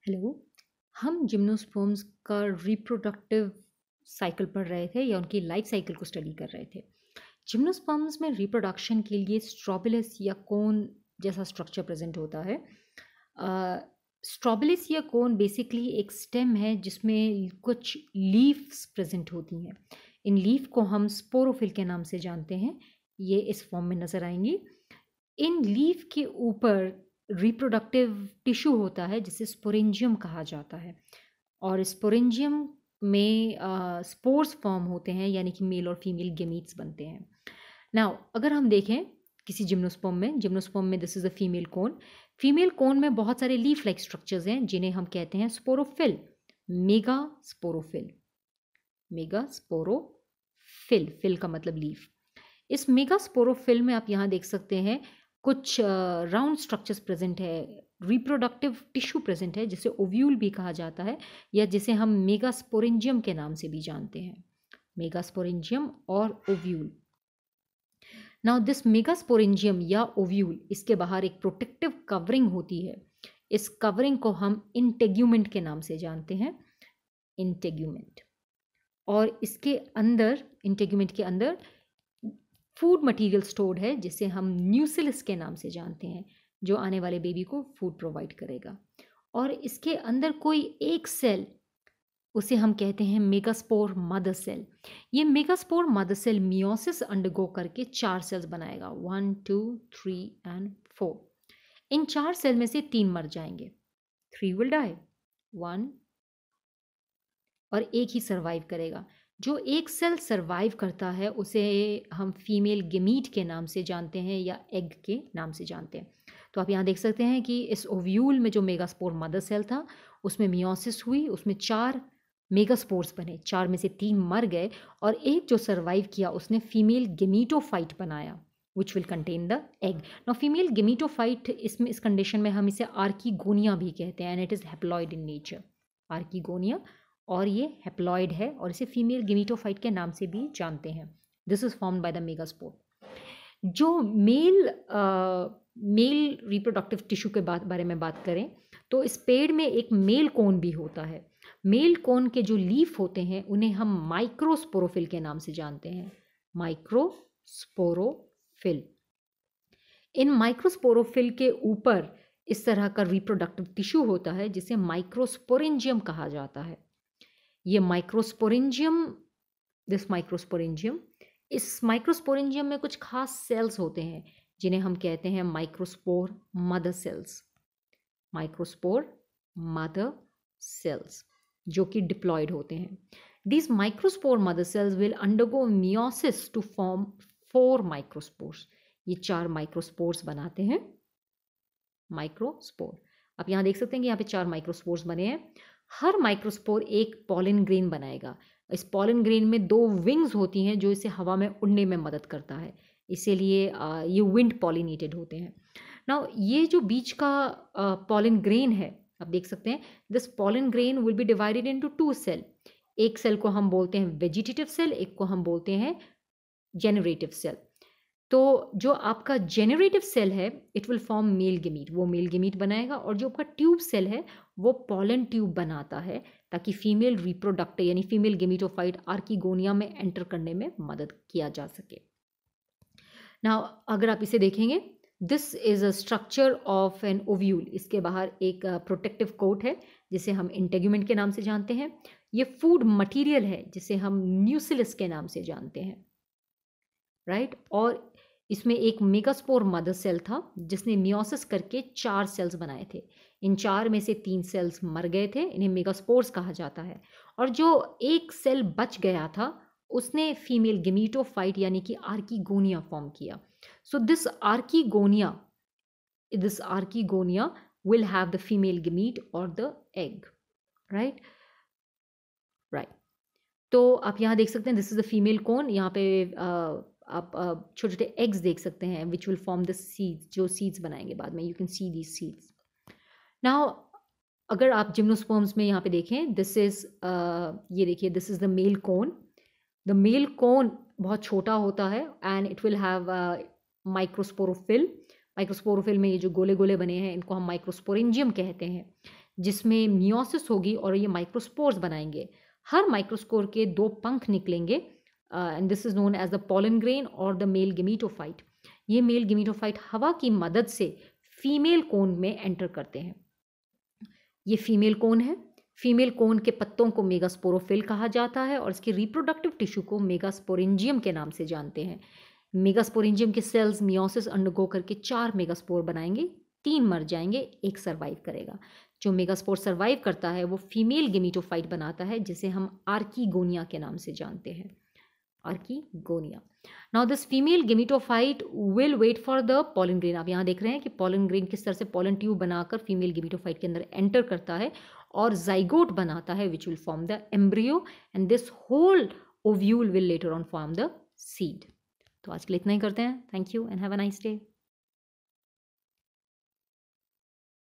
Hello. हम gymnosperms का reproductive cycle पढ़ रहे थे या उनकी लाइफ साइकिल को स्टडी कर रहे थे। जिम्नोस्पर्म्स में रिप्रोडक्शन के लिए स्ट्रोबिलस या कोन जैसा स्ट्रक्चर प्रेजेंट होता है। स्ट्रोबिलस या कोन बेसिकली एक स्टेम है जिसमें कुछ लीव्स प्रेजेंट होती हैं। इन लीफ को हम स्पोरोफिल के नाम से जानते हैं। ये इस फॉर्म में नज़र आएंगी। इन लीफ के ऊपर रिप्रोडक्टिव टिश्यू होता है जिसे स्पोरेंजियम कहा जाता है, और स्पोरेंजियम में स्पोर्स फॉर्म होते हैं, यानी कि मेल और फीमेल गेमीट्स बनते हैं। नाउ अगर हम देखें किसी जिम्नोस्पर्म में this is a female cone में बहुत सारे लीफ लाइक स्ट्रक्चर्स हैं जिन्हें हम कहते हैं sporophyll, mega sporophyll. Mega sporophyll, phyll का मतलब लीफ। इस मेगा स्पोरोफिल में आप यहाँ देख सकते हैं कुछ राउंड स्ट्रक्चर्स प्रेजेंट है, रिप्रोडक्टिव टिश्यू प्रेजेंट है जिसे ओव्यूल भी कहा जाता है, या जिसे हम मेगास्पोरेंजियम के नाम से भी जानते हैं। मेगास्पोरेंजियम और ओव्यूल। नाउ दिस मेगास्पोरेंजियम या ओव्यूल, इसके बाहर एक प्रोटेक्टिव कवरिंग होती है। इस कवरिंग को हम इंटेग्यूमेंट के नाम से जानते हैं, इंटेग्यूमेंट। और इसके अंदर, इंटेग्यूमेंट के अंदर फूड मटेरियल स्टोर्ड है जिसे हम न्यूसिलस के नाम से जानते हैं, जो आने वाले बेबी को फूड प्रोवाइड करेगा। और इसके अंदर कोई एक सेल, उसे हम कहते हैं मेगास्पोर मदर सेल। ये megaspore mother cell meiosis undergo करके 4 सेल्स बनाएगा, 1 2 3 एंड 4। इन 4 सेल में से 3 मर जाएंगे, 3 विल डाई, 1 और एक ही सर्वाइव करेगा। जो एक सेल सर्वाइव करता है उसे हम फीमेल गेमीट के नाम से जानते हैं या एग के नाम से जानते हैं। तो आप यहाँ देख सकते हैं कि इस ओव्यूल में जो मेगास्पोर मदर सेल था उसमें मियोसिस हुई, उसमें 4 मेगास्पोर्स बने, 4 में से 3 मर गए और एक जो सर्वाइव किया उसने फीमेल गेमीटोफाइट बनाया, which will contain the egg. Now female gametophyte, इसमें इस कंडीशन में हम इसे आर्कीगोनिया भी कहते हैं, and it is haploid in nature, archegonia. और ये हैप्लॉइड है और इसे फीमेल गेमीटोफाइट के नाम से भी जानते हैं। This is formed by the megaspore. जो मेल रिप्रोडक्टिव टिश्यू के बारे में बात करें तो इस पेड़ में एक मेल कोन भी होता है। मेल कोन के जो लीफ होते हैं उन्हें हम माइक्रोस्पोरोफिल के नाम से जानते हैं, माइक्रोस्पोरोफिल। इन माइक्रोस्पोरोफिल के ऊपर इस तरह का रिप्रोडक्टिव टिश्यू होता है जिसे माइक्रोस्पोरेंजियम कहा जाता है। ये माइक्रोस्पोरेंजियम, दिस माइक्रोस्पोरेंजियम, इस माइक्रोस्पोरेंजियम में कुछ खास सेल्स होते हैं जिन्हें हम कहते हैं microspore mother cells, microspore mother cells, जो कि डिप्लॉयड होते हैं। These microspore mother cells will undergo meiosis to form 4 microspores. ये 4 माइक्रोस्पोर्स बनाते हैं, माइक्रोस्पोर। आप यहाँ देख सकते हैं कि यहाँ पे 4 माइक्रोस्पोर्स बने हैं। हर माइक्रोस्पोर एक पॉलन ग्रेन बनाएगा। इस पॉलन ग्रेन में 2 विंग्स होती हैं जो इसे हवा में उड़ने में मदद करता है, इसीलिए ये विंड पॉलिनेटेड होते हैं। नाउ ये जो बीच का पॉलन ग्रेन है, आप देख सकते हैं, this pollen grain will be divided into 2 cell. एक सेल को हम बोलते हैं वेजिटेटिव सेल, एक को हम बोलते हैं जेनरेटिव सेल। तो जो आपका जेनरेटिव सेल है it will form male gamete, वो मेल गेमीट बनाएगा, और जो आपका ट्यूब सेल है वो पॉलन ट्यूब बनाता है ताकि फीमेल रिप्रोडक्टिव यानी फीमेल गेमीटोफाइट आर्कीगोनिया में एंटर करने में मदद किया जा सके। नाउ अगर आप इसे देखेंगे, this is a structure of an ovule. इसके बाहर एक प्रोटेक्टिव कोट है जिसे हम इंटेग्यूमेंट के नाम से जानते हैं। ये फूड मटेरियल है जिसे हम न्यूसिलस के नाम से जानते हैं, राइट। और इसमें एक मेगास्पोर मदर सेल था जिसने मियोसिस करके 4 सेल्स बनाए थे। इन 4 में से 3 सेल्स मर गए थे, इन्हें मेगास्पोर्स कहा जाता है। और जो एक सेल बच गया था उसने फीमेल गेमीटोफाइट यानी कि आर्कीगोनिया फॉर्म किया। So this archegonia will have the female gamete or the egg, right? तो आप यहाँ देख सकते हैं this is the female cone. यहाँ पे आप छोटे छोटे एग्स देख सकते हैं विच विल फॉर्म द सीड्स, जो सीड्स बनाएंगे बाद में। You can see these seeds. Now अगर आप जिम्नोस्पर्म्स में यहाँ पे देखें, दिस इज ये देखिए, this is the male cone. The male cone बहुत छोटा होता है and it will have microsporophyll. Microsporophyll में ये जो गोले गोले बने हैं इनको हम माइक्रोस्पोरेंजियम कहते हैं। जिसमें मियोसिस होगी और ये माइक्रोस्पोर्स बनाएंगे। हर माइक्रोस्पोर के 2 पंख निकलेंगे and this is known as the pollen grain और द मेल गेमीटोफाइट। ये मेल गेमीटोफाइट हवा की मदद से फीमेल कोन में एंटर करते हैं। ये फीमेल कोन है। फीमेल कोन के पत्तों को मेगास्पोरोफिल कहा जाता है और इसके रिप्रोडक्टिव टिश्यू को मेगास्पोरेंजियम के नाम से जानते हैं। मेगास्पोरेंजियम के सेल्स मियोसिस अंडरगो करके 4 मेगास्पोर बनाएंगे, 3 मर जाएंगे, 1 सर्वाइव करेगा। जो मेगास्पोर सर्वाइव करता है वो फीमेल गेमीटोफाइट बनाता है जिसे हम आर्कीगोनिया के नाम से जानते हैं। Archegonia. Now this female gametophyte will wait for the pollen grain. आप यहाँ देख रहे हैं कि पॉलन ग्रेन किस तरह से पॉलन ट्यूब बनाकर फीमेल गेमीटोफाइट के अंदर एंटर करता है और जाइगोट बनाता है which will form the embryo and this whole ovule will later on form the seed. तो आज के लिए इतना ही करते हैं। Thank you and have a nice day.